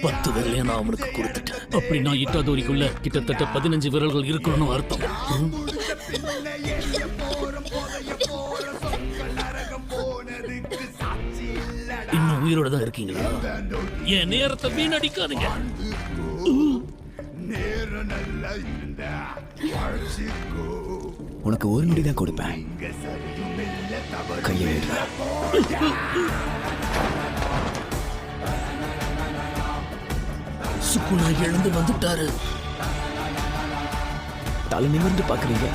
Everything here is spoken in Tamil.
10 விரலையும் நான் அவனுக்கு கொடுத்துட்டேன். அப்படின்னா இட்டாதோரிக்குள்ள கிட்டத்தட்ட 15 விரல்கள் இருக்கணும்னு அர்த்தம். இன்னும் உயிரோட தான் இருக்கீங்களா? என் நேரத்தை வீணடிக்காதீங்க. உனக்கு ஒரு நொடி தான் கொடுப்பேன். கையை விடுற. சுக்குனா எழுந்து வந்துட்டாரு. தலை நிமிர்ந்து பாக்குறீங்க.